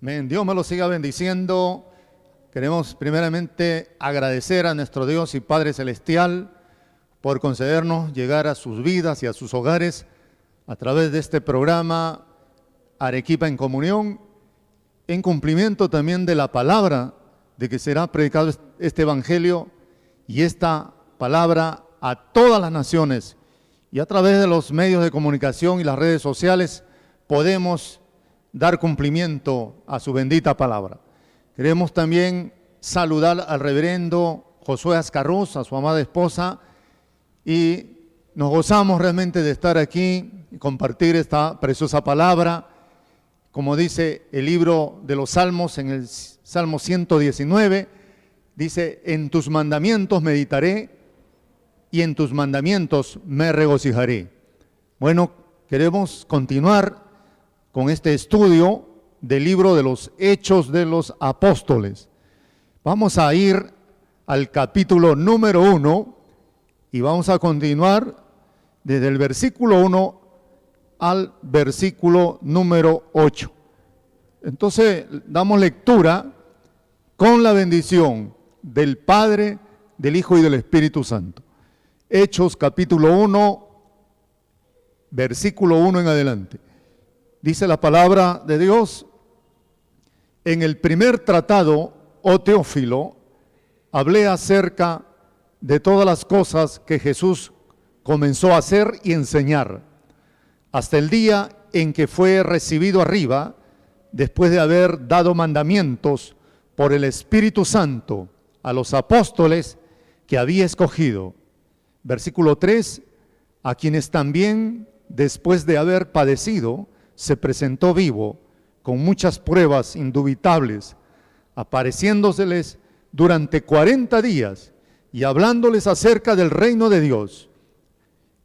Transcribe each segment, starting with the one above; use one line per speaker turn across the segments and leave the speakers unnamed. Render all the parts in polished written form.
Amén. Dios me lo siga bendiciendo. Queremos primeramente agradecer a nuestro Dios y Padre Celestial por concedernos llegar a sus vidas y a sus hogares a través de este programa Arequipa en Comunión, en cumplimiento también de la palabra de que será predicado este evangelio y esta palabra a todas las naciones. Y a través de los medios de comunicación y las redes sociales podemos dar cumplimiento a su bendita palabra. Queremos también saludar al reverendo Josué Ascarruz, a su amada esposa, y nos gozamos realmente de estar aquí y compartir esta preciosa palabra. Como dice el libro de los Salmos, en el Salmo 119, dice: en tus mandamientos meditaré y en tus mandamientos me regocijaré. Bueno, queremos continuar con este estudio del libro de los Hechos de los Apóstoles. Vamos a ir al capítulo número 1 y vamos a continuar desde el versículo 1 al versículo número 8. Entonces, damos lectura con la bendición del Padre, del Hijo y del Espíritu Santo. Hechos capítulo 1, versículo 1 en adelante. Dice la palabra de Dios: en el primer tratado, oh Teófilo, hablé acerca de todas las cosas que Jesús comenzó a hacer y enseñar, hasta el día en que fue recibido arriba, después de haber dado mandamientos por el Espíritu Santo a los apóstoles que había escogido. Versículo 3, a quienes también, después de haber padecido, se presentó vivo, con muchas pruebas indubitables, apareciéndoseles durante 40 días y hablándoles acerca del reino de Dios.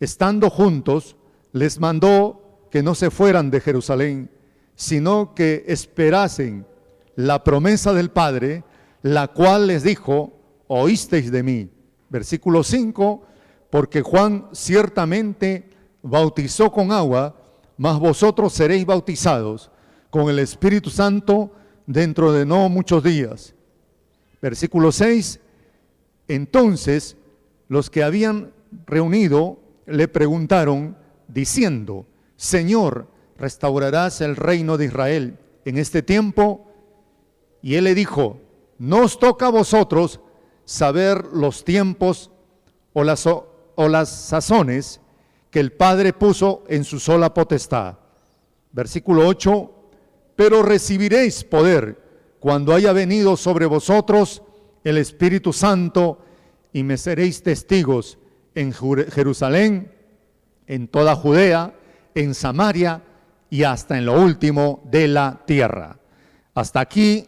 Estando juntos, les mandó que no se fueran de Jerusalén, sino que esperasen la promesa del Padre, la cual les dijo: oísteis de mí. Versículo 5, porque Juan ciertamente bautizó con agua, mas vosotros seréis bautizados con el Espíritu Santo dentro de no muchos días. Versículo 6, entonces los que habían reunido le preguntaron, diciendo: Señor, ¿restaurarás el reino de Israel en este tiempo? Y él le dijo: no os toca a vosotros saber los tiempos o las sazones que el Padre puso en su sola potestad. Versículo 8, pero recibiréis poder cuando haya venido sobre vosotros el Espíritu Santo, y me seréis testigos en Jerusalén, en toda Judea, en Samaria y hasta en lo último de la tierra. Hasta aquí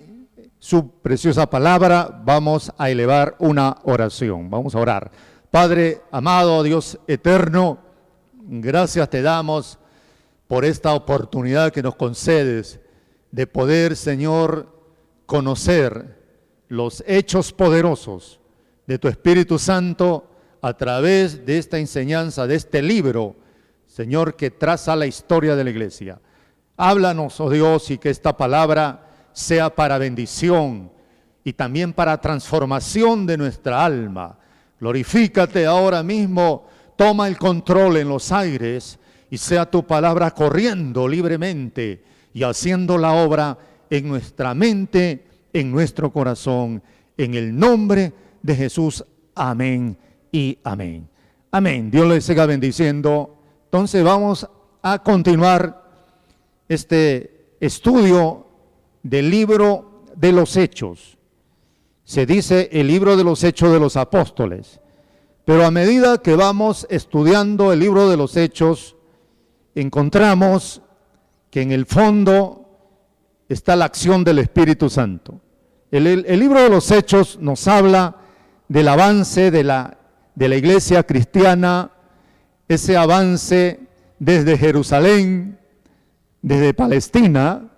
su preciosa palabra. Vamos a elevar una oración. Vamos a orar. Padre amado, Dios eterno, gracias te damos por esta oportunidad que nos concedes de poder, Señor, conocer los hechos poderosos de tu Espíritu Santo a través de esta enseñanza, de este libro, Señor, que traza la historia de la iglesia. Háblanos, oh Dios, y que esta palabra sea para bendición y también para transformación de nuestra alma. Glorifícate ahora mismo, toma el control en los aires y sea tu palabra corriendo libremente y haciendo la obra en nuestra mente, en nuestro corazón, en el nombre de Jesús. Amén y amén. Amén. Dios les siga bendiciendo. Entonces vamos a continuar este estudio del libro de los Hechos. Se dice el libro de los Hechos de los Apóstoles. Pero a medida que vamos estudiando el libro de los Hechos, encontramos que en el fondo está la acción del Espíritu Santo. El libro de los Hechos nos habla del avance de la iglesia cristiana, ese avance desde Jerusalén, desde Palestina,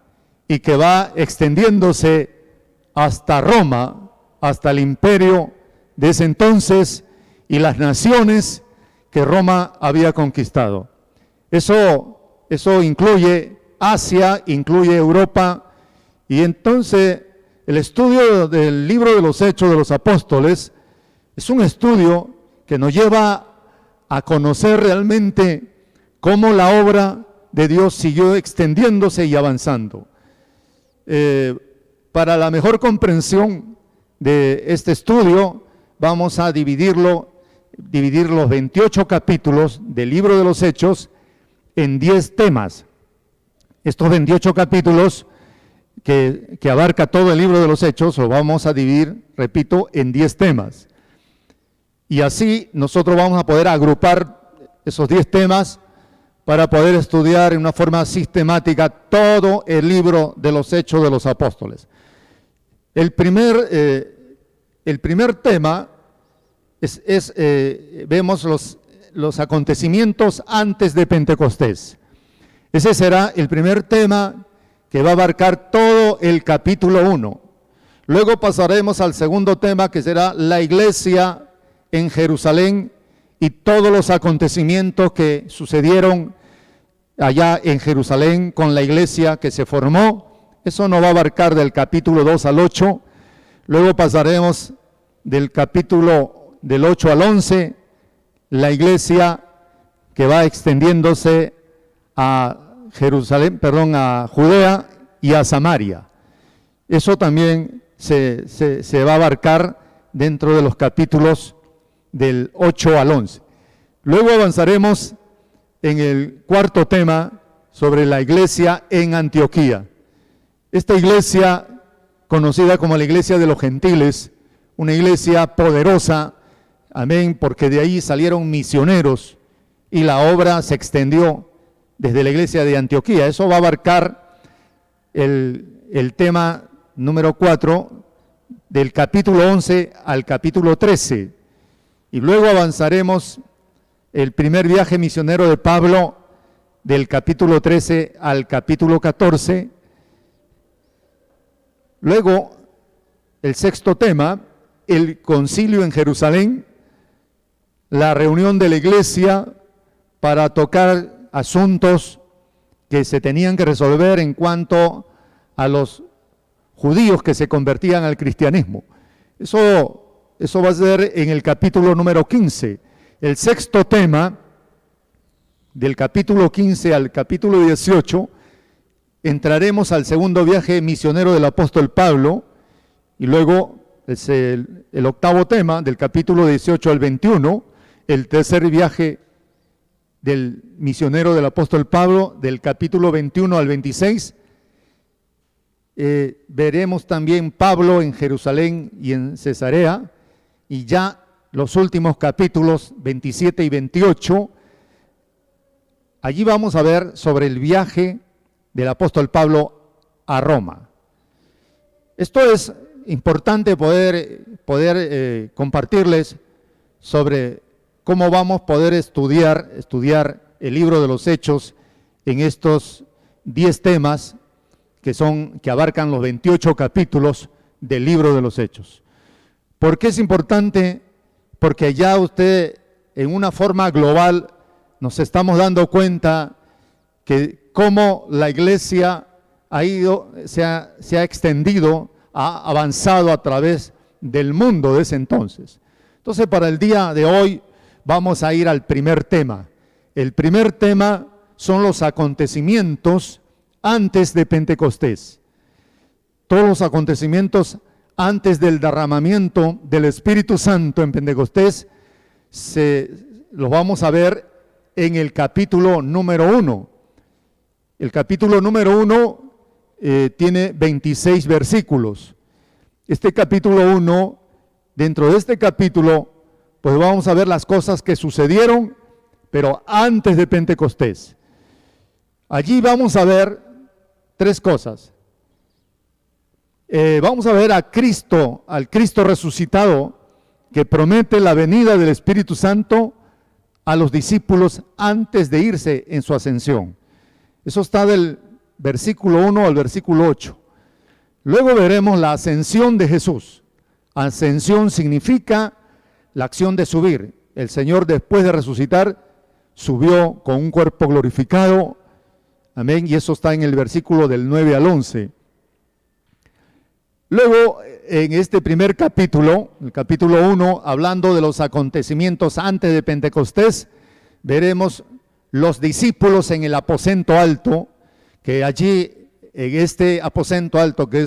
y que va extendiéndose hasta Roma, hasta el imperio de ese entonces y las naciones que Roma había conquistado. Eso incluye Asia, incluye Europa, Y entonces el estudio del libro de los Hechos de los Apóstoles es un estudio que nos lleva a conocer realmente cómo la obra de Dios siguió extendiéndose y avanzando. Para la mejor comprensión de este estudio, vamos a dividir los 28 capítulos del libro de los Hechos en 10 temas. Estos 28 capítulos que abarca todo el libro de los Hechos, lo vamos a dividir, repito, en 10 temas. Y así nosotros vamos a poder agrupar esos 10 temas para poder estudiar en una forma sistemática todo el libro de los Hechos de los Apóstoles. El primer tema vemos los acontecimientos antes de Pentecostés. Ese será el primer tema que va a abarcar todo el capítulo 1. Luego pasaremos al segundo tema, que será la iglesia en Jerusalén y todos los acontecimientos que sucedieron allá en Jerusalén con la iglesia que se formó. Eso nos va a abarcar del capítulo 2 al 8. Luego pasaremos del capítulo del 8 al 11, la iglesia que va extendiéndose a Jerusalén, a Judea y a Samaria. Eso también se va a abarcar dentro de los capítulos del 8 al 11. Luego avanzaremos en el cuarto tema sobre la iglesia en Antioquía. Esta iglesia, conocida como la iglesia de los gentiles, una iglesia poderosa, amén, porque de ahí salieron misioneros y la obra se extendió desde la iglesia de Antioquía. Eso va a abarcar el tema número 4, del capítulo 11 al capítulo 13. Y luego avanzaremos el primer viaje misionero de Pablo, del capítulo 13 al capítulo 14. Luego, el sexto tema, el concilio en Jerusalén, la reunión de la iglesia para tocar asuntos que se tenían que resolver en cuanto a los judíos que se convertían al cristianismo. Eso va a ser en el capítulo número 15. El sexto tema, del capítulo 15 al capítulo 18, entraremos al segundo viaje misionero del apóstol Pablo, y luego es el octavo tema, del capítulo 18 al 21, el tercer viaje del misionero del apóstol Pablo, del capítulo 21 al 26. Veremos también Pablo en Jerusalén y en Cesarea, y ya los últimos capítulos 27 y 28, allí vamos a ver sobre el viaje del apóstol Pablo a Roma. Esto es importante poder compartirles sobre cómo vamos a poder estudiar el libro de los Hechos en estos 10 temas que abarcan los 28 capítulos del libro de los Hechos. ¿Por qué es importante? Porque ya usted, en una forma global, nos estamos dando cuenta que cómo la iglesia se ha extendido, ha avanzado a través del mundo de ese entonces. Entonces, para el día de hoy vamos a ir al primer tema. El primer tema son los acontecimientos antes de Pentecostés. Todos los acontecimientos antes del derramamiento del Espíritu Santo en Pentecostés los vamos a ver en el capítulo número 1. El capítulo número 1 tiene 26 versículos. Este capítulo 1, dentro de este capítulo, pues vamos a ver las cosas que sucedieron, pero antes de Pentecostés. Allí vamos a ver 3 cosas. Vamos a ver al Cristo resucitado, que promete la venida del Espíritu Santo a los discípulos antes de irse en su ascensión. Eso está del versículo 1 al versículo 8. Luego veremos la ascensión de Jesús. Ascensión significa la acción de subir. El Señor, después de resucitar, subió con un cuerpo glorificado. Amén. Y eso está en el versículo del 9 al 11. Luego, en este primer capítulo, el capítulo 1, hablando de los acontecimientos antes de Pentecostés, veremos los discípulos en el aposento alto, que allí, en este aposento alto, que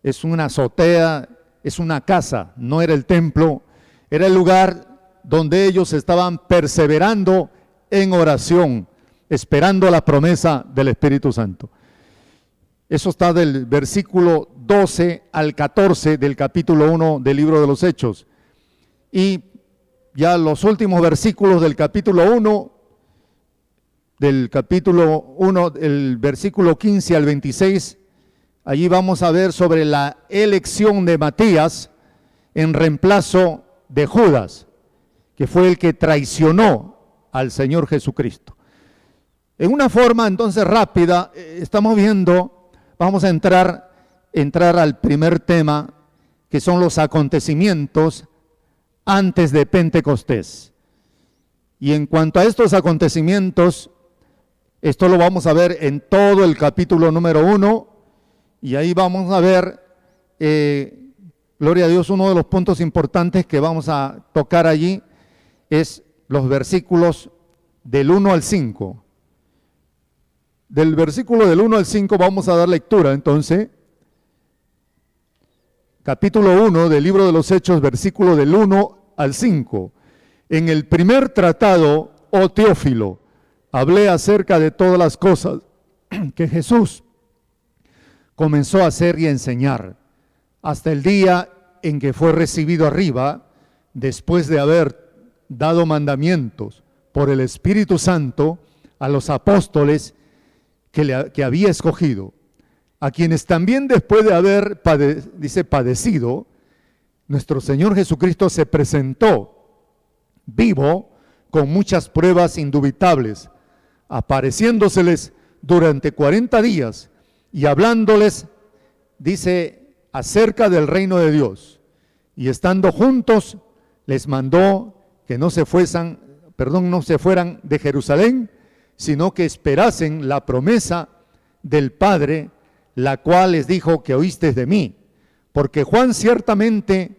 es una azotea, es una casa, no era el templo, era el lugar donde ellos estaban perseverando en oración, esperando la promesa del Espíritu Santo. Eso está del versículo 12 al 14 del capítulo 1 del libro de los Hechos. Y ya los últimos versículos del capítulo 1, el versículo 15 al 26, allí vamos a ver sobre la elección de Matías en reemplazo de Judas, que fue el que traicionó al Señor Jesucristo. En una forma entonces rápida, estamos viendo, vamos a entrar al primer tema, que son los acontecimientos antes de Pentecostés. Y en cuanto a estos acontecimientos, esto lo vamos a ver en todo el capítulo número 1, y ahí vamos a ver, gloria a Dios, uno de los puntos importantes que vamos a tocar allí es los versículos del 1 al 5. Del versículo del 1 al 5 vamos a dar lectura, entonces, capítulo 1 del libro de los Hechos, versículo del 1 al 5. En el primer tratado, oh Teófilo, hablé acerca de todas las cosas que Jesús comenzó a hacer y a enseñar, hasta el día en que fue recibido arriba, después de haber dado mandamientos por el Espíritu Santo a los apóstoles que había escogido, a quienes también después de haber padecido, nuestro Señor Jesucristo se presentó vivo con muchas pruebas indubitables, apareciéndoseles durante 40 días y hablándoles, dice, acerca del reino de Dios. Y estando juntos, les mandó que no se fueran de Jerusalén, sino que esperasen la promesa del Padre, la cual les dijo que oísteis de mí. Porque Juan ciertamente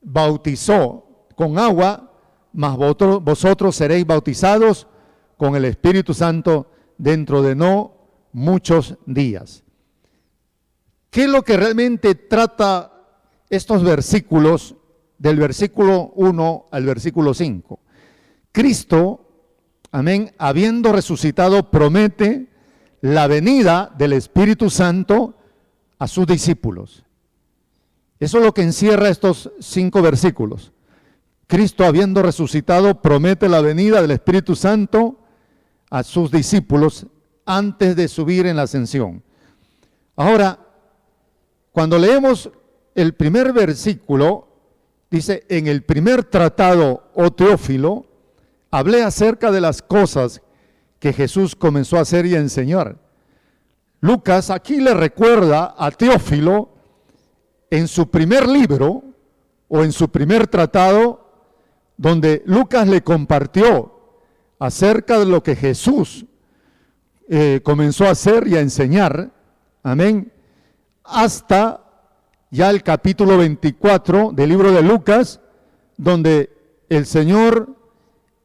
bautizó con agua, mas vosotros seréis bautizados con el Espíritu Santo dentro de no muchos días. ¿Qué es lo que realmente trata estos versículos, del versículo 1 al versículo 5? Cristo, amén, habiendo resucitado, promete la venida del Espíritu Santo a sus discípulos. Eso es lo que encierra estos 5 versículos. Cristo, habiendo resucitado, promete la venida del Espíritu Santo a sus discípulos antes de subir en la ascensión. Ahora, cuando leemos el primer versículo, dice, en el primer tratado, oh Teófilo, hablé acerca de las cosas que Jesús comenzó a hacer y a enseñar. Lucas aquí le recuerda a Teófilo en su primer libro o en su primer tratado, donde Lucas le compartió acerca de lo que Jesús comenzó a hacer y a enseñar, amén, hasta ya el capítulo 24 del libro de Lucas, donde el Señor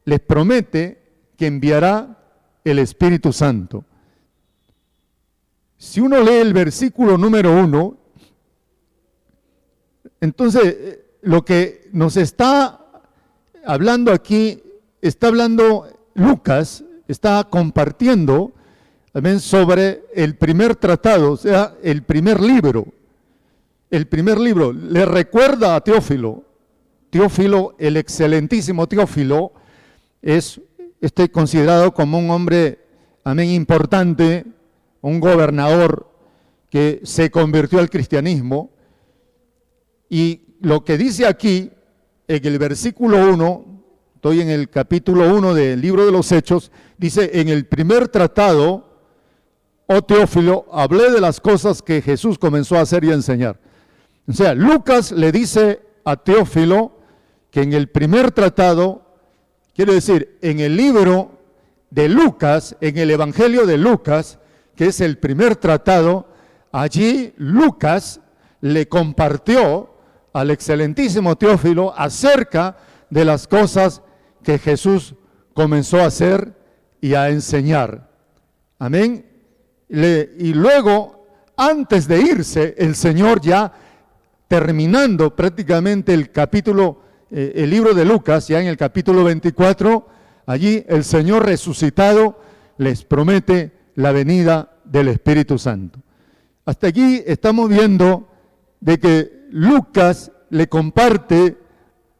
les promete que enviará el Espíritu Santo. Si uno lee el versículo número 1, entonces lo que nos está hablando aquí, está hablando Lucas, está compartiendo también sobre el primer tratado, o sea, el primer libro. El primer libro le recuerda a Teófilo. Teófilo, el excelentísimo Teófilo, es considerado como un hombre, amén, importante, un gobernador que se convirtió al cristianismo. Y lo que dice aquí, en el versículo 1, estoy en el capítulo 1 del libro de los Hechos, dice, en el primer tratado, oh Teófilo, hablé de las cosas que Jesús comenzó a hacer y a enseñar. O sea, Lucas le dice a Teófilo que en el primer tratado, quiere decir, en el libro de Lucas, en el Evangelio de Lucas, que es el primer tratado, allí Lucas le compartió al excelentísimo Teófilo acerca de las cosas que Jesús comenzó a hacer y a enseñar. Amén. Y luego, antes de irse, el Señor, ya terminando prácticamente el capítulo, el libro de Lucas, ya en el capítulo 24, allí el Señor resucitado les promete la venida del Espíritu Santo. Hasta aquí estamos viendo de que Lucas le comparte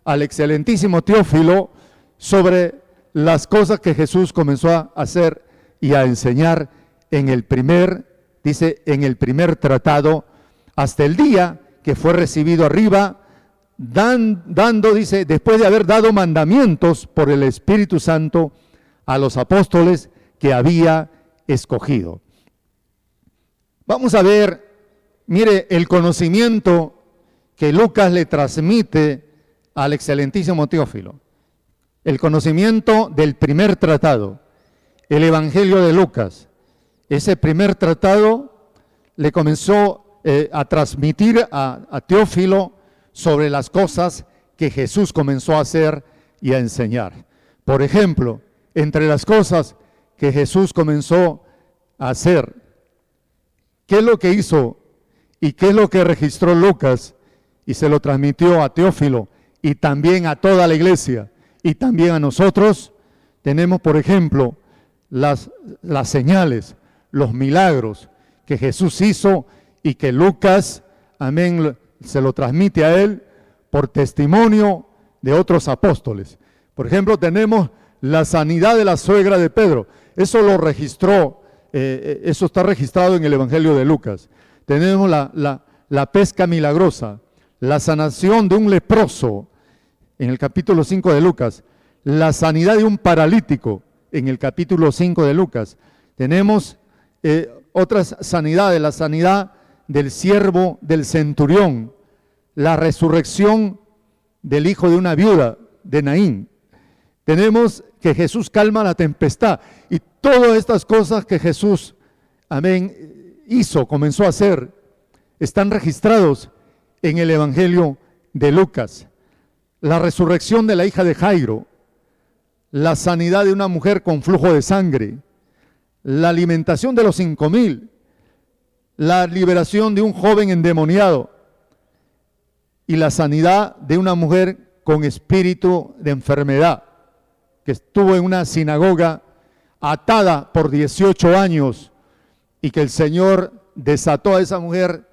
al excelentísimo Teófilo sobre las cosas que Jesús comenzó a hacer y a enseñar en el primer tratado, hasta el día que fue recibido arriba, dice, después de haber dado mandamientos por el Espíritu Santo a los apóstoles que había escogido. Vamos a ver, mire, el conocimiento que Lucas le transmite al excelentísimo Teófilo. El conocimiento del primer tratado, el Evangelio de Lucas. Ese primer tratado le comenzó a transmitir a Teófilo sobre las cosas que Jesús comenzó a hacer y a enseñar. Por ejemplo, entre las cosas que Jesús comenzó a hacer, ¿qué es lo que hizo y qué es lo que registró Lucas y se lo transmitió a Teófilo y también a toda la iglesia y también a nosotros? Tenemos, por ejemplo, las señales, los milagros que Jesús hizo y que Lucas, amén, se lo transmite a él por testimonio de otros apóstoles. Por ejemplo, tenemos la sanidad de la suegra de Pedro. Eso lo registró, eso está registrado en el Evangelio de Lucas. Tenemos la pesca milagrosa, la sanación de un leproso en el capítulo 5 de Lucas, la sanidad de un paralítico en el capítulo 5 de Lucas. Tenemos otras sanidades, la sanidad del siervo del centurión, la resurrección del hijo de una viuda, de Naín. Tenemos que Jesús calma la tempestad y todas estas cosas que Jesús, amén, hizo, comenzó a hacer, están registrados en el Evangelio de Lucas. La resurrección de la hija de Jairo, la sanidad de una mujer con flujo de sangre, la alimentación de los 5,000, la liberación de un joven endemoniado y la sanidad de una mujer con espíritu de enfermedad que estuvo en una sinagoga atada por 18 años y que el Señor desató a esa mujer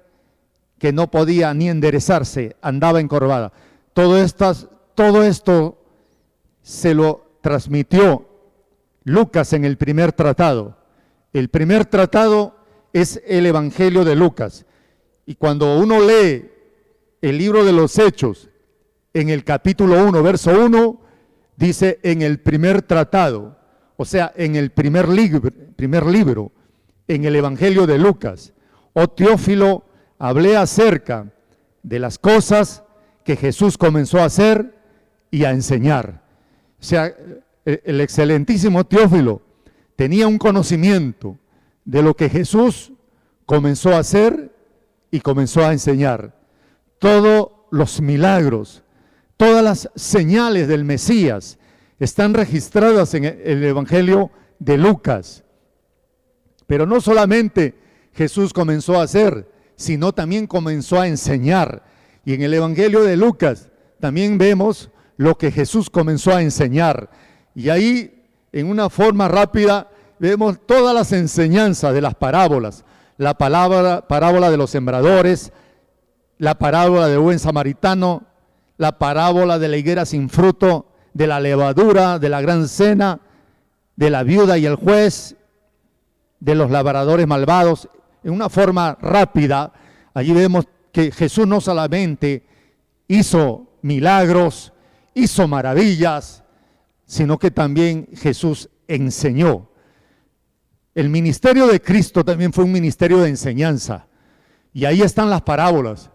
que no podía ni enderezarse, andaba encorvada. Todo esto se lo transmitió Lucas en el primer tratado. El primer tratado es el Evangelio de Lucas. Y cuando uno lee el libro de los Hechos, en el capítulo 1, verso 1, dice en el primer tratado, o sea, en el primer libro, en el Evangelio de Lucas. Oh Teófilo, hablé acerca de las cosas que Jesús comenzó a hacer y a enseñar. O sea, el excelentísimo Teófilo tenía un conocimiento de lo que Jesús comenzó a hacer y comenzó a enseñar. Todos los milagros, todas las señales del Mesías están registradas en el Evangelio de Lucas. Pero no solamente Jesús comenzó a hacer, sino también comenzó a enseñar. Y en el Evangelio de Lucas también vemos lo que Jesús comenzó a enseñar. Y ahí, en una forma rápida, vemos todas las enseñanzas de las parábolas. La parábola de los sembradores, la parábola del buen samaritano, la parábola de la higuera sin fruto, de la levadura, de la gran cena, de la viuda y el juez, de los labradores malvados. En una forma rápida, allí vemos que Jesús no solamente hizo milagros, hizo maravillas, sino que también Jesús enseñó. El ministerio de Cristo también fue un ministerio de enseñanza. Y ahí están las parábolas.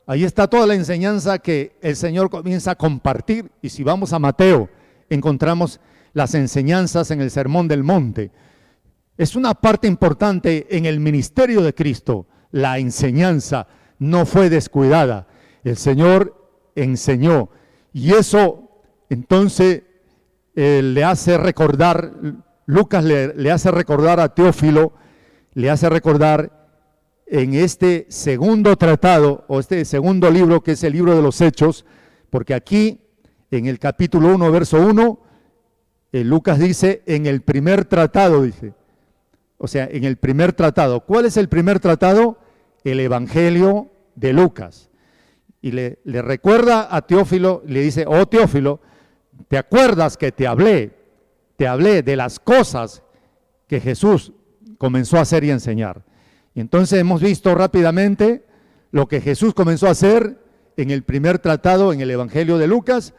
Ahí está toda la enseñanza que el Señor comienza a compartir. Y si vamos a Mateo, encontramos las enseñanzas en el Sermón del Monte. Es una parte importante en el ministerio de Cristo, la enseñanza no fue descuidada. El Señor enseñó. Y eso entonces le hace recordar, Lucas le hace recordar a Teófilo, le hace recordar en este segundo tratado, o este segundo libro, que es el libro de los Hechos, porque aquí, en el capítulo 1, verso 1, Lucas dice, en el primer tratado, dice. O sea, en el primer tratado. ¿Cuál es el primer tratado? El Evangelio de Lucas. Y le recuerda a Teófilo, le dice, oh Teófilo, ¿te acuerdas que te hablé de las cosas que Jesús comenzó a hacer y a enseñar? Y entonces hemos visto rápidamente lo que Jesús comenzó a hacer en el primer tratado, en el Evangelio de Lucas,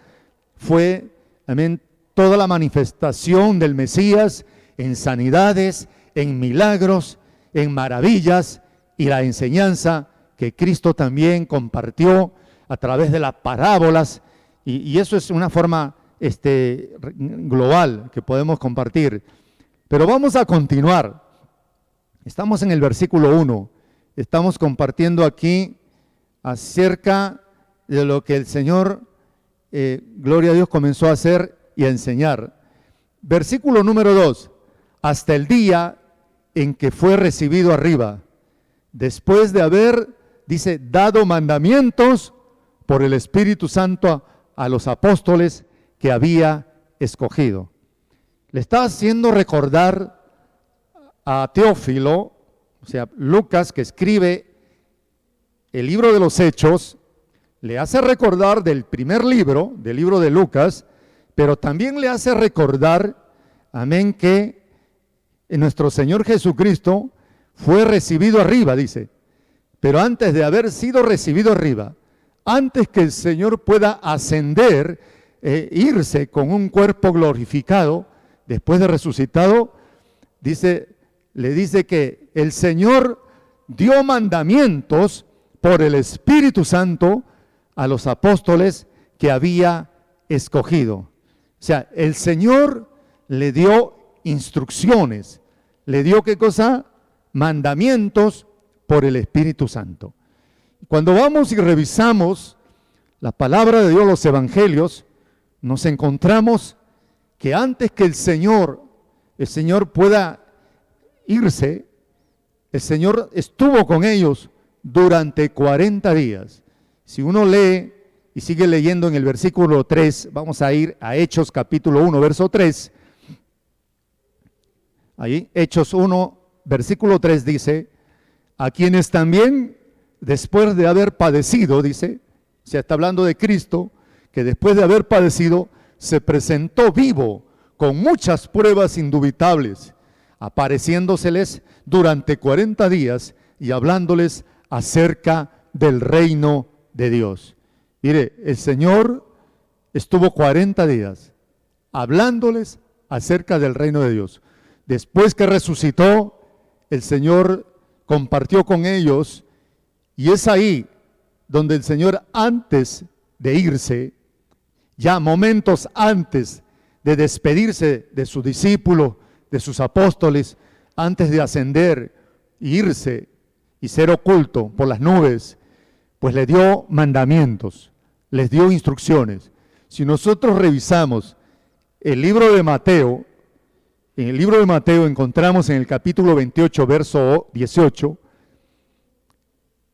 fue también toda la manifestación del Mesías en sanidades, en milagros, en maravillas, y la enseñanza que Cristo también compartió a través de las parábolas, y eso es una forma global que podemos compartir. Pero vamos a continuar. Estamos en el versículo 1. Estamos compartiendo aquí acerca de lo que el Señor, gloria a Dios, comenzó a hacer y a enseñar. Versículo número 2. Hasta el día en que fue recibido arriba, después de haber, dice, dado mandamientos por el Espíritu Santo a los apóstoles que había escogido. Le está haciendo recordar a Teófilo, o sea, Lucas, que escribe el libro de los Hechos, le hace recordar del primer libro, del libro de Lucas, pero también le hace recordar, amén, que nuestro Señor Jesucristo fue recibido arriba, dice. Pero antes de haber sido recibido arriba, antes que el Señor pueda ascender, irse con un cuerpo glorificado, después de resucitado, le dice que el Señor dio mandamientos por el Espíritu Santo a los apóstoles que había escogido. O sea, el Señor le dio instrucciones, le dio, ¿qué cosa? Mandamientos por el Espíritu Santo. Cuando vamos y revisamos la palabra de Dios, los evangelios, nos encontramos que antes que el Señor pueda irse, el Señor estuvo con ellos durante 40 días. Si uno lee y sigue leyendo en el versículo 3, vamos a ir a Hechos capítulo 1, verso 3. Ahí, Hechos 1, versículo 3 dice, a quienes también, después de haber padecido, dice, se está hablando de Cristo, que después de haber padecido, se presentó vivo, con muchas pruebas indubitables, apareciéndoseles durante 40 días y hablándoles acerca del reino de Dios. Mire, el Señor estuvo 40 días hablándoles acerca del reino de Dios. Después que resucitó, el Señor compartió con ellos, y es ahí donde el Señor, antes de irse, ya momentos antes de despedirse de sus discípulos, de sus apóstoles, antes de ascender e irse y ser oculto por las nubes, pues le dio mandamientos, les dio instrucciones. Si nosotros revisamos el libro de Mateo, en el libro de Mateo encontramos en el capítulo 28, verso 18,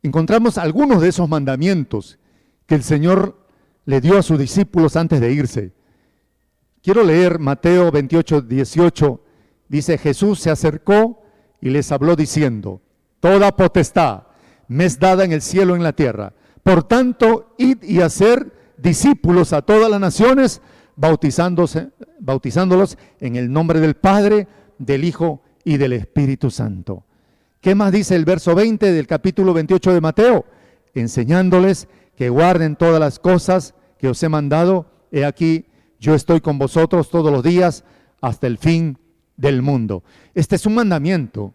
encontramos algunos de esos mandamientos que el Señor le dio a sus discípulos antes de irse. Quiero leer Mateo 28, 18. Dice, Jesús se acercó y les habló diciendo, toda potestad me es dada en el cielo y en la tierra. Por tanto, id y hacer discípulos a todas las naciones, bautizándolos en el nombre del Padre, del Hijo y del Espíritu Santo. ¿Qué más dice el verso 20 del capítulo 28 de Mateo? Enseñándoles que guarden todas las cosas que os he mandado. He aquí, yo estoy con vosotros todos los días hasta el fin del mundo. Este es un mandamiento.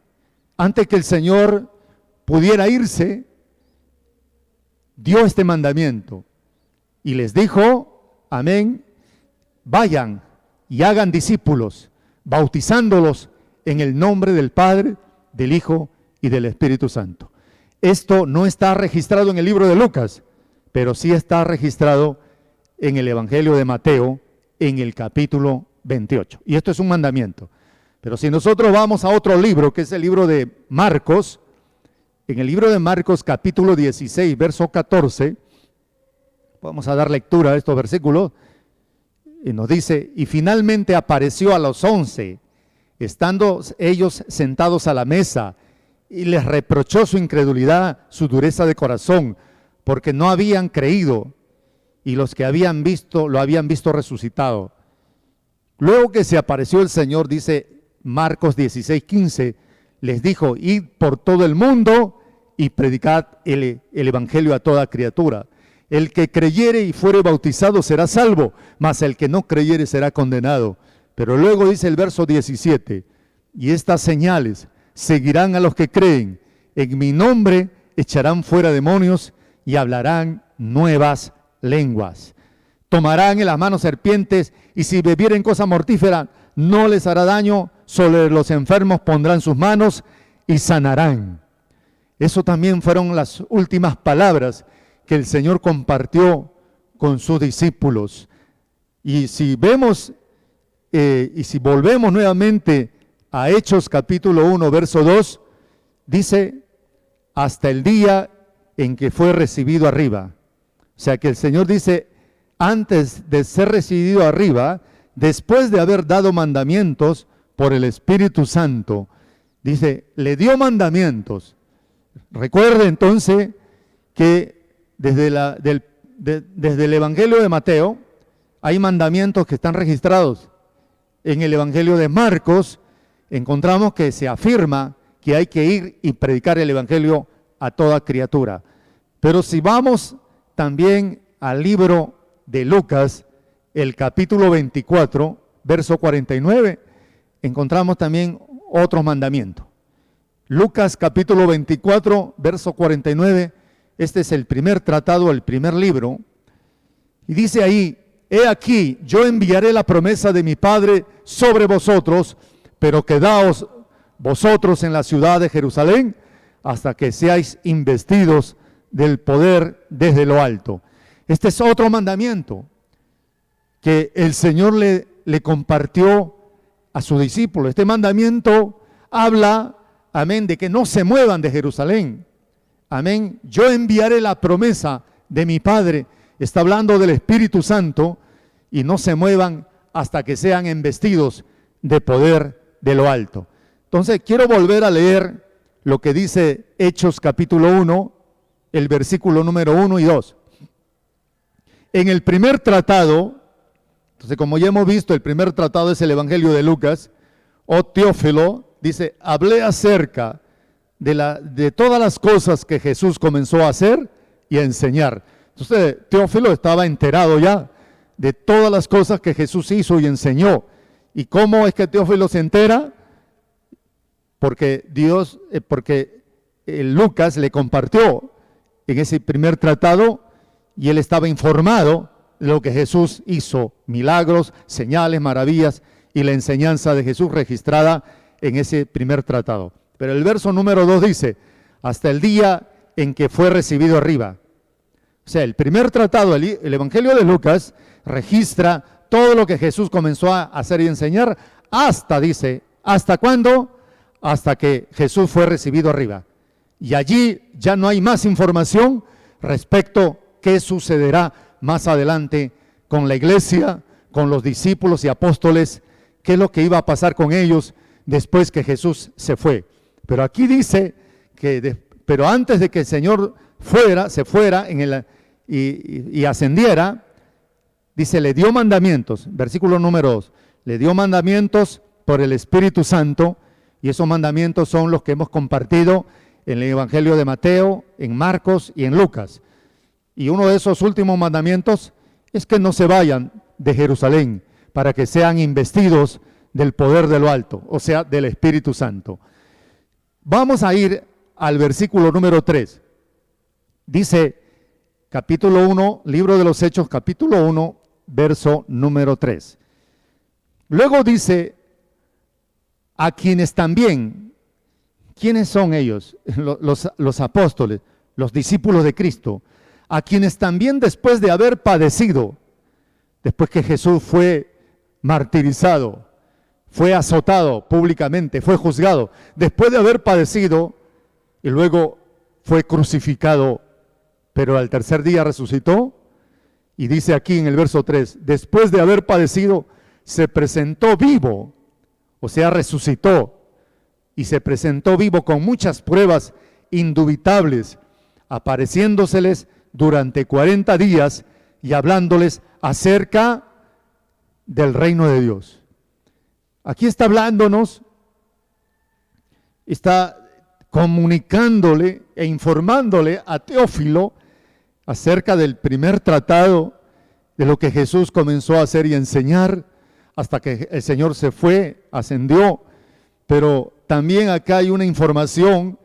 Antes que el Señor pudiera irse, dio este mandamiento y les dijo, amén, vayan y hagan discípulos, bautizándolos en el nombre del Padre, del Hijo y del Espíritu Santo. Esto no está registrado en el libro de Lucas, pero sí está registrado en el Evangelio de Mateo, en el capítulo 28. Y esto es un mandamiento. Pero si nosotros vamos a otro libro, que es el libro de Marcos, en el libro de Marcos capítulo 16, verso 14, vamos a dar lectura a estos versículos, y nos dice, y finalmente apareció a los 11, estando ellos sentados a la mesa, y les reprochó su incredulidad, su dureza de corazón, porque no habían creído, y los que habían visto, lo habían visto resucitado. Luego que se apareció el Señor, dice Marcos 16, 15, les dijo, id por todo el mundo y predicad el evangelio a toda criatura. El que creyere y fuere bautizado será salvo, mas el que no creyere será condenado. Pero luego dice el verso 17, y estas señales seguirán a los que creen. En mi nombre echarán fuera demonios y hablarán nuevas lenguas. Tomarán en las manos serpientes y si bebieren cosa mortífera no les hará daño. Sobre los enfermos pondrán sus manos y sanarán. Eso también fueron las últimas palabras que el Señor compartió con sus discípulos. Y si vemos y si volvemos nuevamente a Hechos capítulo 1, verso 2, dice, hasta el día en que fue recibido arriba. O sea que el Señor dice, antes de ser recibido arriba, después de haber dado mandamientos por el Espíritu Santo, dice, le dio mandamientos. Recuerde entonces que desde el Evangelio de Mateo hay mandamientos que están registrados. En el Evangelio de Marcos encontramos que se afirma que hay que ir y predicar el Evangelio a toda criatura. Pero si vamos también al libro de Lucas, el capítulo 24, verso 49, encontramos también otros mandamientos. Lucas capítulo 24, verso 49, este es el primer tratado, el primer libro, y dice ahí, he aquí, yo enviaré la promesa de mi Padre sobre vosotros, pero quedaos vosotros en la ciudad de Jerusalén hasta que seáis investidos del poder desde lo alto. Este es otro mandamiento que el Señor le compartió a su discípulo. Este mandamiento habla, amén, de que no se muevan de Jerusalén. Amén. Yo enviaré la promesa de mi Padre. Está hablando del Espíritu Santo y no se muevan hasta que sean embestidos de poder de lo alto. Entonces, quiero volver a leer lo que dice Hechos capítulo 1, el versículo número 1 y 2. En el primer tratado, entonces como ya hemos visto, el primer tratado es el Evangelio de Lucas, oh Teófilo, dice, hablé acerca de todas las cosas que Jesús comenzó a hacer y a enseñar. Entonces, Teófilo estaba enterado ya de todas las cosas que Jesús hizo y enseñó. ¿Y cómo es que Teófilo se entera? Porque Lucas le compartió en ese primer tratado y él estaba informado de lo que Jesús hizo, milagros, señales, maravillas y la enseñanza de Jesús registrada en ese primer tratado. Pero el verso número 2 dice, hasta el día en que fue recibido arriba. O sea, el primer tratado, el Evangelio de Lucas, registra todo lo que Jesús comenzó a hacer y enseñar hasta, dice, ¿hasta cuándo? Hasta que Jesús fue recibido arriba. Y allí ya no hay más información respecto a qué sucederá más adelante con la iglesia, con los discípulos y apóstoles, qué es lo que iba a pasar con ellos después que Jesús se fue. Pero aquí dice que, pero antes de que el Señor se fuera y ascendiera, dice, le dio mandamientos, versículo número 2, le dio mandamientos por el Espíritu Santo, y esos mandamientos son los que hemos compartido en el Evangelio de Mateo, en Marcos y en Lucas. Y uno de esos últimos mandamientos es que no se vayan de Jerusalén para que sean investidos del poder de lo alto, o sea, del Espíritu Santo. Vamos a ir al versículo número 3. Dice, capítulo 1, libro de los Hechos, capítulo 1, verso número 3. Luego dice, a quienes también, ¿Quiénes son ellos? Los apóstoles, los discípulos de Cristo, a quienes también después de haber padecido, después que Jesús fue martirizado, fue azotado públicamente, fue juzgado, después de haber padecido y luego fue crucificado, pero al tercer día resucitó, y dice aquí en el verso 3, después de haber padecido, se presentó vivo, o sea, resucitó, y se presentó vivo con muchas pruebas indubitables, apareciéndoseles durante 40 días y hablándoles acerca del reino de Dios. Aquí está hablándonos, está comunicándole e informándole a Teófilo acerca del primer tratado, de lo que Jesús comenzó a hacer y enseñar, hasta que el Señor se fue, ascendió. Pero también acá hay una información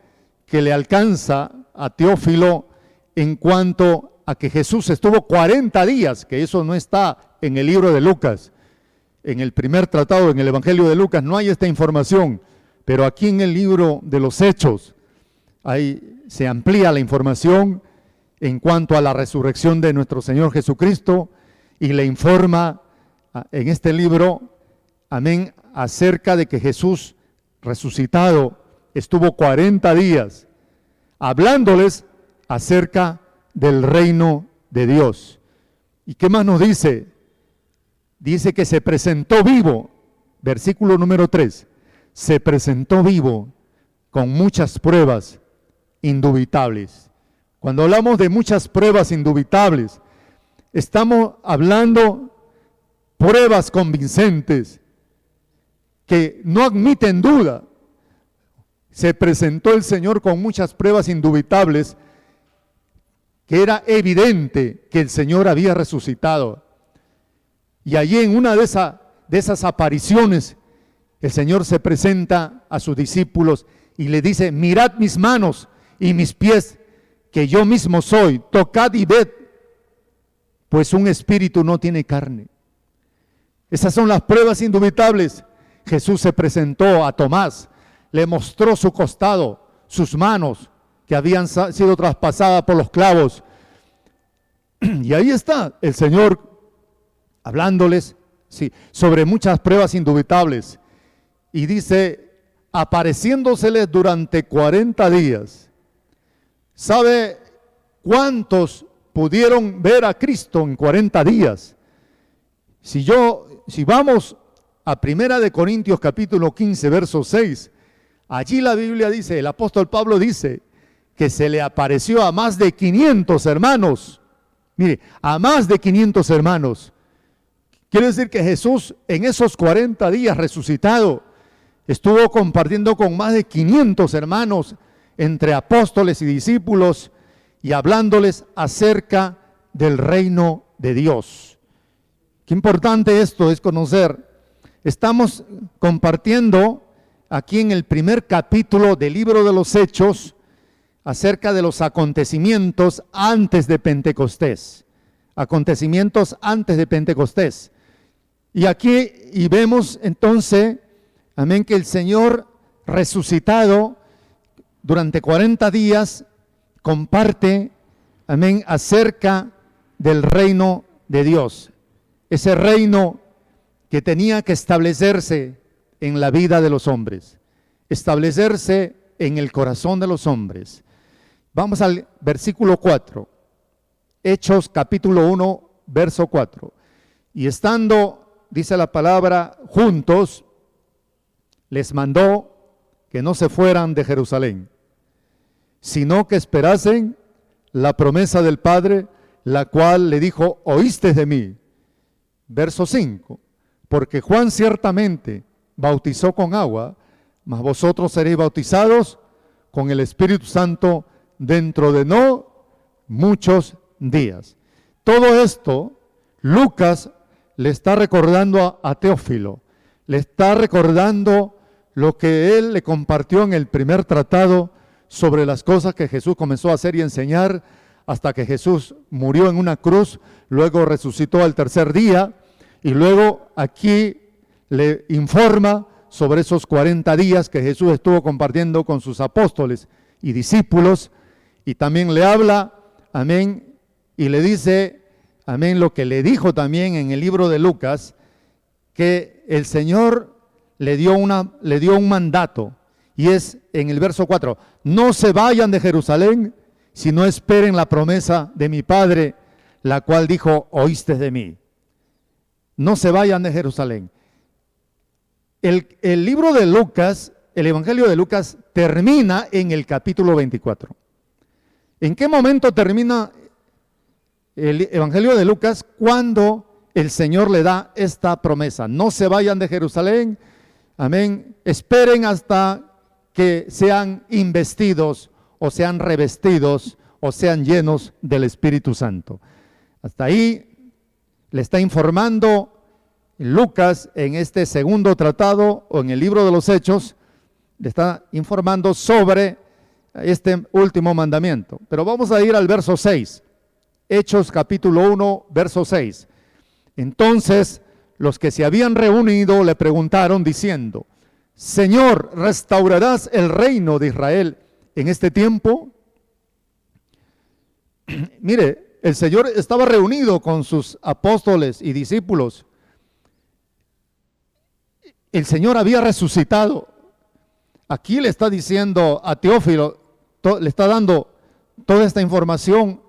que le alcanza a Teófilo en cuanto a que Jesús estuvo 40 días, que eso no está en el libro de Lucas. En el primer tratado, en el Evangelio de Lucas, no hay esta información, pero aquí en el libro de los Hechos, ahí se amplía la información en cuanto a la resurrección de nuestro Señor Jesucristo, y le informa en este libro, amén, acerca de que Jesús resucitado estuvo 40 días hablándoles acerca del reino de Dios. ¿Y qué más nos dice? Dice que se presentó vivo, versículo número 3, se presentó vivo con muchas pruebas indubitables. Cuando hablamos de muchas pruebas indubitables, estamos hablando pruebas convincentes que no admiten duda. Se presentó el Señor con muchas pruebas indubitables, que era evidente que el Señor había resucitado. Y allí en una de esas apariciones, el Señor se presenta a sus discípulos y le dice: mirad mis manos y mis pies, que yo mismo soy, tocad y ved, pues un espíritu no tiene carne. Esas son las pruebas indubitables. Jesús se presentó a Tomás, le mostró su costado, sus manos que habían sido traspasadas por los clavos. Y ahí está el Señor hablándoles, sí, sobre muchas pruebas indubitables. Y dice, apareciéndoseles durante 40 días. ¿Sabe cuántos pudieron ver a Cristo en 40 días? Si vamos a 1 Corintios capítulo 15, verso 6, allí la Biblia dice, el apóstol Pablo dice, que se le apareció a más de 500 hermanos. Mire, a más de 500 hermanos. Quiere decir que Jesús en esos 40 días resucitado estuvo compartiendo con más de 500 hermanos entre apóstoles y discípulos y hablándoles acerca del reino de Dios. Qué importante esto es conocer. Estamos compartiendo aquí en el primer capítulo del libro de los Hechos acerca de los acontecimientos antes de Pentecostés. Acontecimientos antes de Pentecostés. Y aquí vemos entonces, amén, que el Señor resucitado durante 40 días comparte, amén, acerca del reino de Dios. Ese reino que tenía que establecerse en la vida de los hombres, establecerse en el corazón de los hombres. Vamos al versículo 4, Hechos capítulo 1, verso 4. Y estando, dice la palabra, juntos, les mandó que no se fueran de Jerusalén, sino que esperasen la promesa del Padre, la cual le dijo, oíste de mí. Verso 5, porque Juan ciertamente bautizó con agua, mas vosotros seréis bautizados con el Espíritu Santo dentro de no muchos días. Todo esto, Lucas le está recordando a Teófilo, le está recordando lo que él le compartió en el primer tratado sobre las cosas que Jesús comenzó a hacer y enseñar hasta que Jesús murió en una cruz, luego resucitó al tercer día y luego aquí le informa sobre esos 40 días que Jesús estuvo compartiendo con sus apóstoles y discípulos, y también le habla, amén, y le dice, amén, lo que le dijo también en el libro de Lucas, que el Señor le dio un mandato, y es en el verso 4, no se vayan de Jerusalén, sino esperen la promesa de mi Padre, la cual dijo, oíste de mí. No se vayan de Jerusalén. El libro de Lucas, el Evangelio de Lucas, termina en el capítulo 24. ¿En qué momento termina el Evangelio de Lucas? Cuando el Señor le da esta promesa. No se vayan de Jerusalén, amén, esperen hasta que sean investidos o sean revestidos o sean llenos del Espíritu Santo. Hasta ahí le está informando Lucas en este segundo tratado o en el libro de los Hechos, le está informando sobre este último mandamiento. Pero vamos a ir al verso 6, Hechos capítulo 1, verso 6. Entonces los que se habían reunido le preguntaron diciendo, Señor, ¿restaurarás el reino de Israel en este tiempo? Mire, el Señor estaba reunido con sus apóstoles y discípulos. El Señor había resucitado. Aquí le está diciendo a Teófilo, le está dando toda esta información,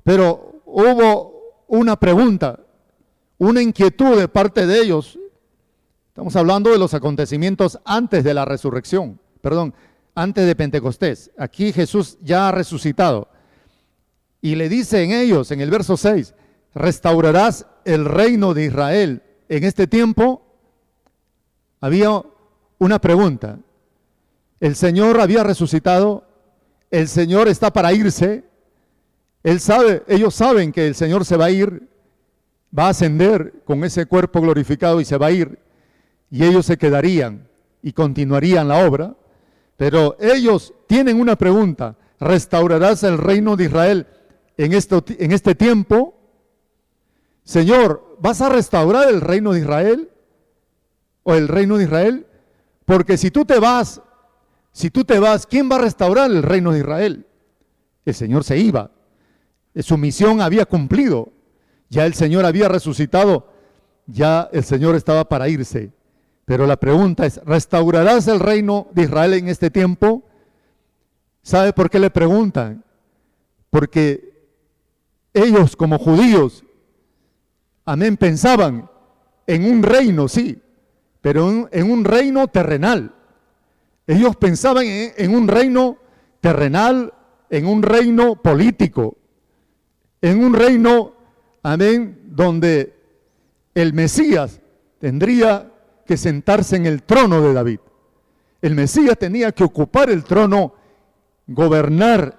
pero hubo una pregunta, una inquietud de parte de ellos. Estamos hablando de los acontecimientos antes de la resurrección, antes de Pentecostés. Aquí Jesús ya ha resucitado. Y le dice en ellos, en el verso 6, ¿restaurarás el reino de Israel en este tiempo? Había una pregunta. El Señor había resucitado, el Señor está para irse, ellos saben que el Señor se va a ir, va a ascender con ese cuerpo glorificado y se va a ir, y ellos se quedarían y continuarían la obra, pero ellos tienen una pregunta, ¿restaurarás el reino de Israel en este tiempo? Señor, ¿vas a restaurar el reino de Israel? ¿O el reino de Israel? Porque si tú te vas, ¿quién va a restaurar el reino de Israel? El Señor se iba. Su misión había cumplido. Ya el Señor había resucitado. Ya el Señor estaba para irse. Pero la pregunta es, ¿restaurarás el reino de Israel en este tiempo? ¿Sabe por qué le preguntan? Porque ellos como judíos, amén, pensaban en un reino, sí, pero en un reino terrenal. Ellos pensaban en un reino terrenal, en un reino político, en un reino, amén, donde el Mesías tendría que sentarse en el trono de David. El Mesías tenía que ocupar el trono, gobernar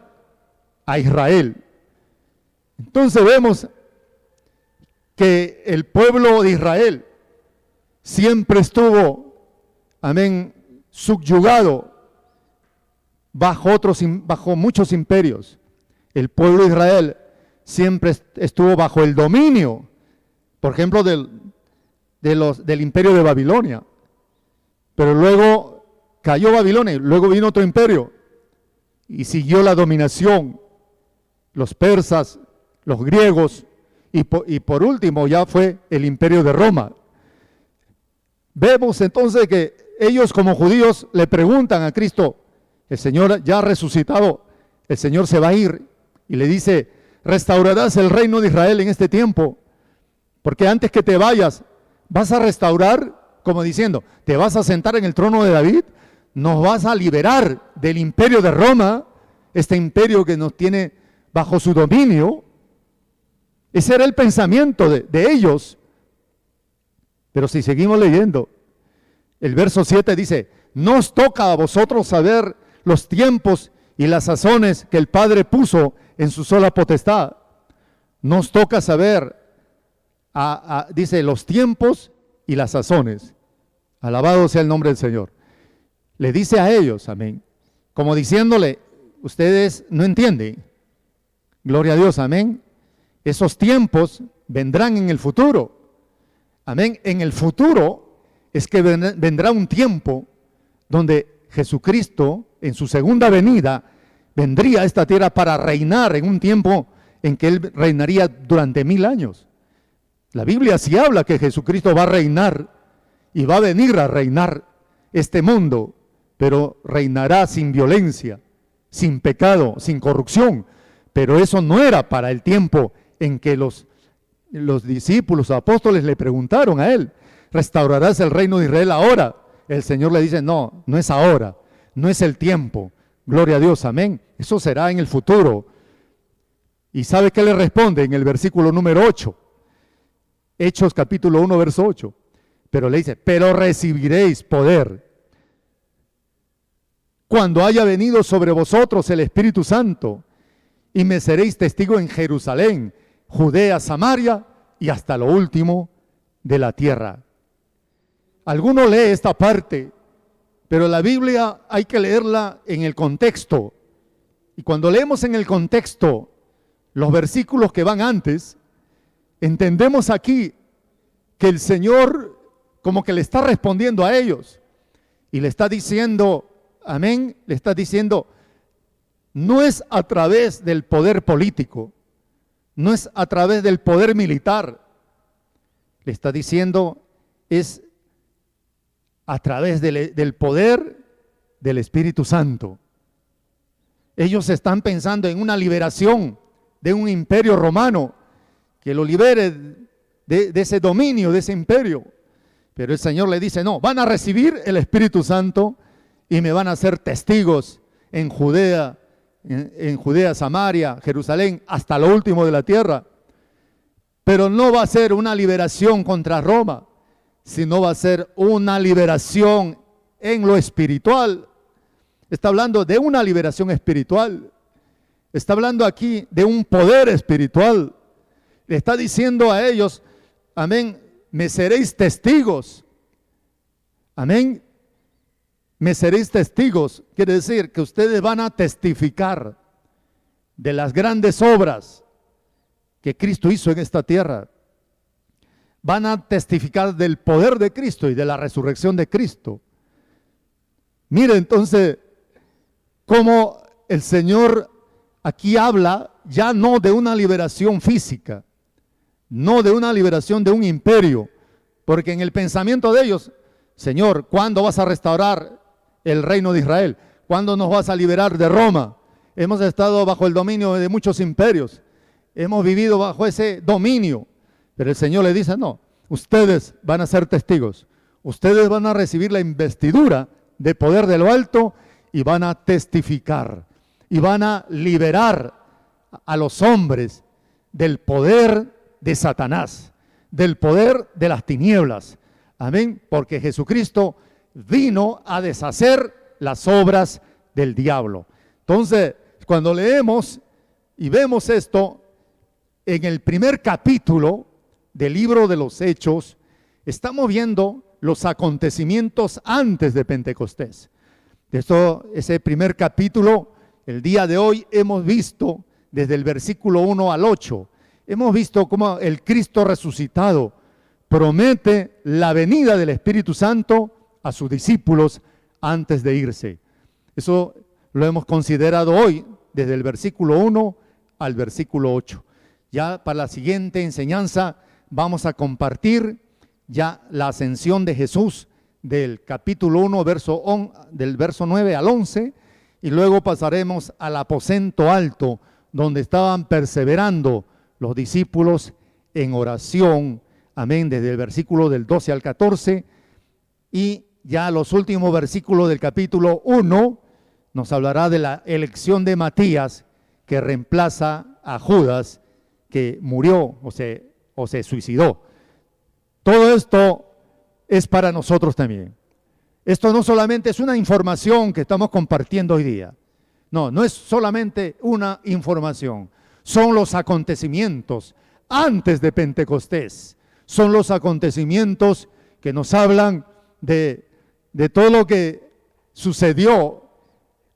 a Israel. Entonces vemos que el pueblo de Israel siempre estuvo, amén, subyugado bajo muchos imperios. El pueblo de Israel siempre estuvo bajo el dominio, por ejemplo, del imperio de Babilonia. Pero luego cayó Babilonia, luego vino otro imperio y siguió la dominación, los persas, los griegos, y por último ya fue el imperio de Roma. Vemos entonces que ellos como judíos le preguntan a Cristo, el Señor ya ha resucitado, el Señor se va a ir, y le dice, ¿restaurarás el reino de Israel en este tiempo? Porque antes que te vayas, ¿vas a restaurar? Como diciendo, ¿te vas a sentar en el trono de David? ¿Nos vas a liberar del imperio de Roma? Este imperio que nos tiene bajo su dominio. Ese era el pensamiento de ellos. Pero si seguimos leyendo, el verso 7 dice, no os toca a vosotros saber los tiempos y las sazones que el Padre puso en su sola potestad. Nos toca saber, dice, los tiempos y las sazones. Alabado sea el nombre del Señor. Le dice a ellos, amén, como diciéndole, ustedes no entienden. Gloria a Dios, amén. Esos tiempos vendrán en el futuro. Amén. En el futuro, es que vendrá un tiempo donde Jesucristo, en su segunda venida, vendría a esta tierra para reinar en un tiempo en que Él reinaría durante 1000 años. La Biblia sí habla que Jesucristo va a reinar y va a venir a reinar este mundo, pero reinará sin violencia, sin pecado, sin corrupción. Pero eso no era para el tiempo en que los discípulos, los apóstoles le preguntaron a Él, ¿restaurarás el reino de Israel ahora? El Señor le dice, no, no es ahora, no es el tiempo. Gloria a Dios, amén. Eso será en el futuro. ¿Y sabe qué le responde en el versículo número 8? Hechos capítulo 1, verso 8. Pero le dice, pero recibiréis poder cuando haya venido sobre vosotros el Espíritu Santo, y me seréis testigo en Jerusalén, Judea, Samaria y hasta lo último de la tierra. Alguno lee esta parte, pero la Biblia hay que leerla en el contexto. Y cuando leemos en el contexto los versículos que van antes, entendemos aquí que el Señor como que le está respondiendo a ellos y le está diciendo, amén, le está diciendo, no es a través del poder político, no es a través del poder militar, le está diciendo, es a través del poder del Espíritu Santo. Ellos están pensando en una liberación de un imperio romano, que lo libere de ese dominio, de ese imperio. Pero el Señor le dice, no, van a recibir el Espíritu Santo y me van a ser testigos en Judea, en Judea, Samaria, Jerusalén, hasta lo último de la tierra. Pero no va a ser una liberación contra Roma, sino va a ser una liberación en lo espiritual. Está hablando de una liberación espiritual. Está hablando aquí de un poder espiritual. Le está diciendo a ellos, amén, me seréis testigos. Amén. Me seréis testigos. Quiere decir que ustedes van a testificar de las grandes obras que Cristo hizo en esta tierra. Van a testificar del poder de Cristo y de la resurrección de Cristo. Mire entonces cómo el Señor aquí habla ya no de una liberación física, no de una liberación de un imperio, porque en el pensamiento de ellos, Señor, ¿cuándo vas a restaurar el reino de Israel? ¿Cuándo nos vas a liberar de Roma? Hemos estado bajo el dominio de muchos imperios, hemos vivido bajo ese dominio, pero el Señor le dice, no, ustedes van a ser testigos, ustedes van a recibir la investidura de poder de lo alto y van a testificar y van a liberar a los hombres del poder de Satanás, del poder de las tinieblas. Amén, porque Jesucristo vino a deshacer las obras del diablo. Entonces, cuando leemos y vemos esto, en el primer capítulo del libro de los Hechos, estamos viendo los acontecimientos antes de Pentecostés. Ese primer capítulo, el día de hoy hemos visto desde el versículo 1 al 8, hemos visto cómo el Cristo resucitado promete la venida del Espíritu Santo a sus discípulos antes de irse. Eso lo hemos considerado hoy desde el versículo 1 al versículo 8. Ya para la siguiente enseñanza vamos a compartir ya la ascensión de Jesús del capítulo 1, del verso 9 al 11, y luego pasaremos al aposento alto, donde estaban perseverando los discípulos en oración, amén, desde el versículo del 12 al 14, y ya los últimos versículos del capítulo 1 nos hablará de la elección de Matías, que reemplaza a Judas, que murió o se suicidó. Todo esto es para nosotros también. Esto no solamente es una información que estamos compartiendo hoy día. No, no es solamente una información. Son los acontecimientos antes de Pentecostés. Son los acontecimientos que nos hablan de todo lo que sucedió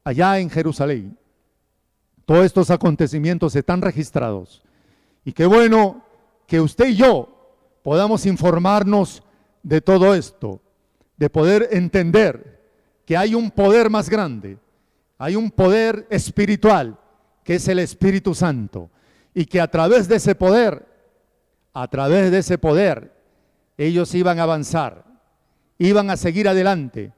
allá en Jerusalén. Todos estos acontecimientos están registrados. Y qué bueno que usted y yo podamos informarnos de todo esto. de poder entender que hay un poder más grande, hay un poder espiritual, que es el Espíritu Santo, y que a través de ese poder, ellos iban a avanzar, iban a seguir adelante.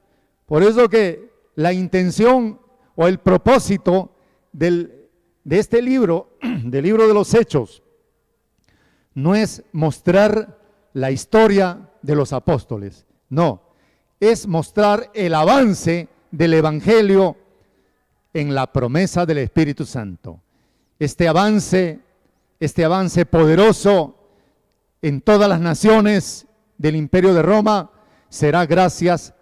Por eso que la intención o el propósito de este libro, del libro de los Hechos, no es mostrar la historia de los apóstoles, no, es mostrar el avance del Evangelio en la promesa del Espíritu Santo. Este avance poderoso en todas las naciones del Imperio de Roma será gracias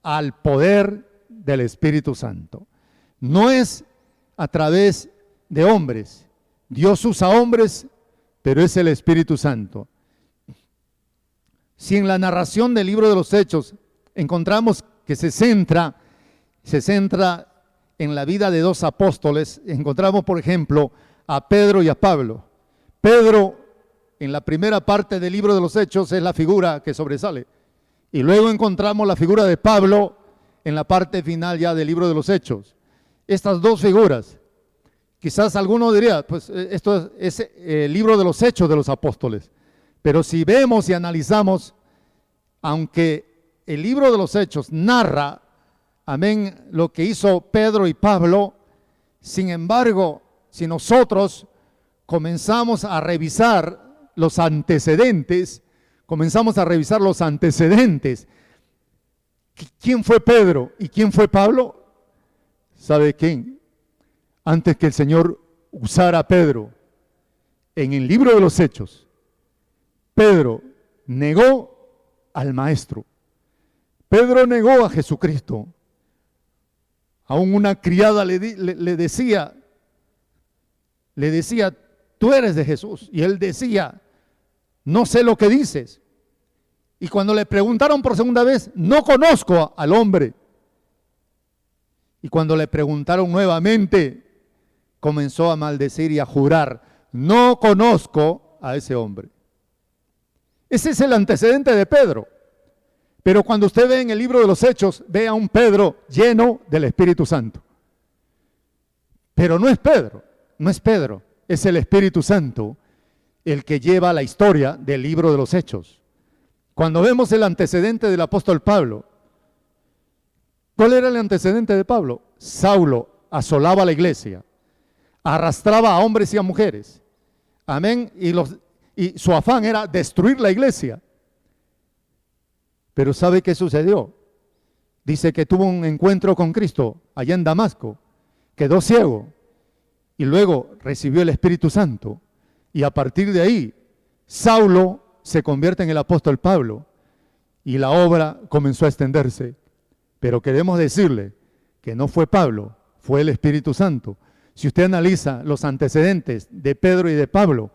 al poder del Espíritu Santo. No es a través de hombres. Dios usa hombres, pero es el Espíritu Santo. Si en la narración del libro de los Hechos encontramos que se centra en la vida de dos apóstoles, encontramos, por ejemplo, a Pedro y a Pablo. Pedro, en la primera parte del libro de los Hechos, es la figura que sobresale. Y luego encontramos la figura de Pablo en la parte final ya del libro de los Hechos. Estas dos figuras, quizás alguno diría, pues esto es el libro de los Hechos de los apóstoles. Pero si vemos y analizamos, aunque el libro de los Hechos narra, amén, lo que hizo Pedro y Pablo, sin embargo, si nosotros comenzamos a revisar los antecedentes, ¿quién fue Pedro y quién fue Pablo? ¿Sabe quién? Antes que el Señor usara a Pedro en el libro de los Hechos, Pedro negó al Maestro. Pedro negó a Jesucristo. Aún una criada le decía, tú eres de Jesús. Y él decía, no sé lo que dices. Y cuando le preguntaron por segunda vez, no conozco al hombre. Y cuando le preguntaron nuevamente, comenzó a maldecir y a jurar, no conozco a ese hombre. Ese es el antecedente de Pedro. Pero cuando usted ve en el libro de los Hechos, ve a un Pedro lleno del Espíritu Santo. Pero no es Pedro, es el Espíritu Santo el que lleva la historia del libro de los Hechos. Cuando vemos el antecedente del apóstol Pablo, ¿cuál era el antecedente de Pablo? Saulo asolaba la iglesia, arrastraba a hombres y a mujeres. Amén. Y su afán era destruir la iglesia. Pero ¿sabe qué sucedió? Dice que tuvo un encuentro con Cristo allá en Damasco, quedó ciego y luego recibió el Espíritu Santo. Y a partir de ahí, Saulo se convierte en el apóstol Pablo y la obra comenzó a extenderse. Pero queremos decirle que no fue Pablo, fue el Espíritu Santo. Si usted analiza los antecedentes de Pedro y de Pablo,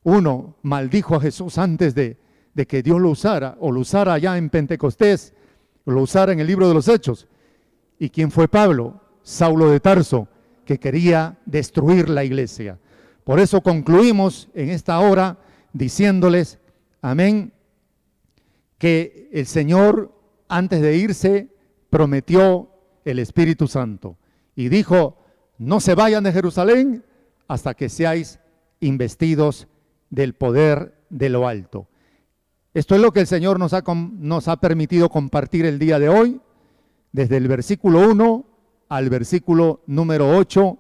uno maldijo a Jesús antes de que Dios lo usara, o lo usara allá en Pentecostés, o lo usara en el libro de los Hechos. ¿Y quién fue Pablo? Saulo de Tarso, que quería destruir la iglesia. Por eso concluimos en esta hora diciéndoles, amén, que el Señor antes de irse prometió el Espíritu Santo y dijo, no se vayan de Jerusalén hasta que seáis investidos del poder de lo alto. Esto es lo que el Señor nos ha permitido compartir el día de hoy, desde el versículo 1 al versículo número 8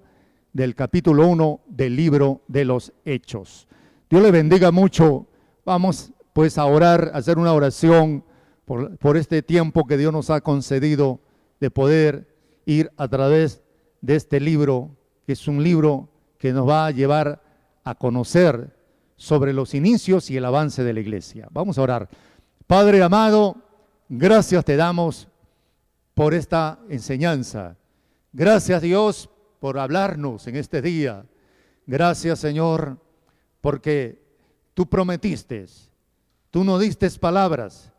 del capítulo 1 del libro de los Hechos. Dios le bendiga mucho. Vamos pues a orar, a hacer una oración por este tiempo que Dios nos ha concedido de poder ir a través de este libro, que es un libro que nos va a llevar a conocer sobre los inicios y el avance de la iglesia. Vamos a orar. Padre amado, gracias te damos por esta enseñanza. Gracias Dios por hablarnos en este día. Gracias Señor, porque tú prometiste, tú nos diste palabras,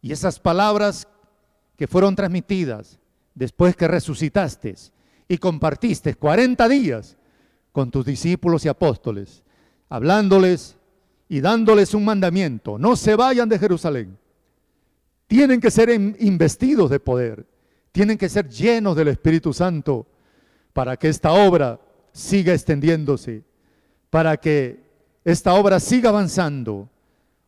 y esas palabras que fueron transmitidas después que resucitaste y compartiste 40 días con tus discípulos y apóstoles, hablándoles y dándoles un mandamiento: no se vayan de Jerusalén, tienen que ser investidos de poder, tienen que ser llenos del Espíritu Santo para que esta obra siga extendiéndose, para que esta obra siga avanzando.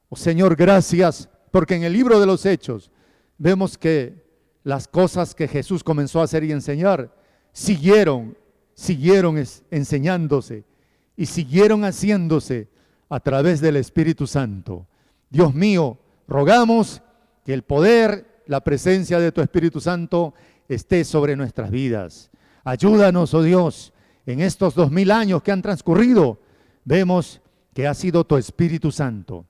Oh Señor, gracias, porque en el libro de los Hechos vemos que las cosas que Jesús comenzó a hacer y enseñar, siguieron enseñándose y siguieron haciéndose a través del Espíritu Santo. Dios mío, rogamos que el poder, la presencia de tu Espíritu Santo esté sobre nuestras vidas. Ayúdanos, oh Dios, en estos 2000 años que han transcurrido, vemos que ha sido tu Espíritu Santo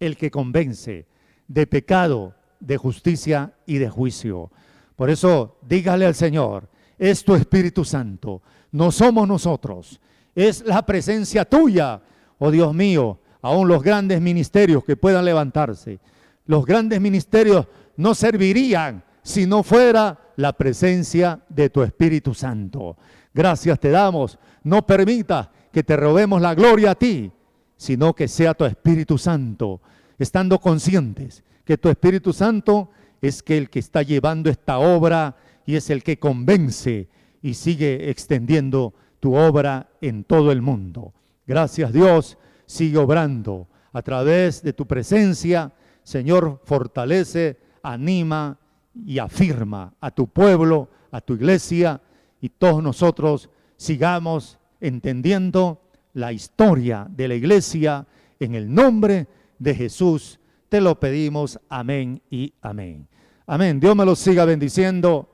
el que convence de pecado, de justicia y de juicio. Por eso, dígale al Señor, es tu Espíritu Santo, no somos nosotros, es la presencia tuya, oh Dios mío. Aún los grandes ministerios que puedan levantarse, los grandes ministerios no servirían si no fuera la presencia de tu Espíritu Santo. Gracias te damos, no permita que te robemos la gloria a ti, sino que sea tu Espíritu Santo, estando conscientes que tu Espíritu Santo es el que está llevando esta obra y es el que convence y sigue extendiendo tu obra en todo el mundo. Gracias Dios, sigue obrando a través de tu presencia. Señor, fortalece, anima y afirma a tu pueblo, a tu iglesia, y todos nosotros sigamos entendiendo la historia de la iglesia. En el nombre de Jesús te lo pedimos, amén y amén. Amén. Dios me lo siga bendiciendo.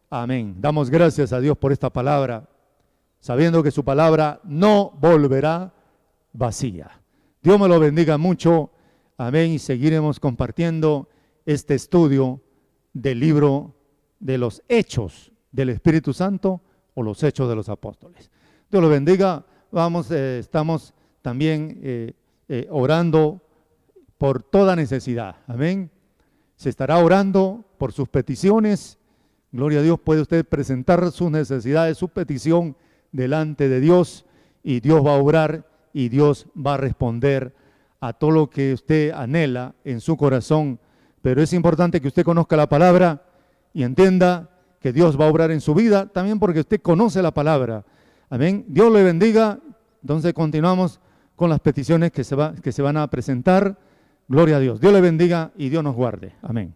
Amén. Damos gracias a Dios por esta palabra, sabiendo que su palabra no volverá vacía. Dios me lo bendiga mucho. Amén. Y seguiremos compartiendo este estudio del libro de los Hechos del Espíritu Santo o los Hechos de los Apóstoles. Dios lo bendiga. Estamos también orando por toda necesidad. Amén. Se estará orando por sus peticiones. Gloria a Dios, puede usted presentar sus necesidades, su petición delante de Dios, y Dios va a obrar y Dios va a responder a todo lo que usted anhela en su corazón. Pero es importante que usted conozca la palabra y entienda que Dios va a obrar en su vida, también porque usted conoce la palabra. Amén. Dios le bendiga. Entonces continuamos con las peticiones que se van a presentar. Gloria a Dios. Dios le bendiga y Dios nos guarde. Amén.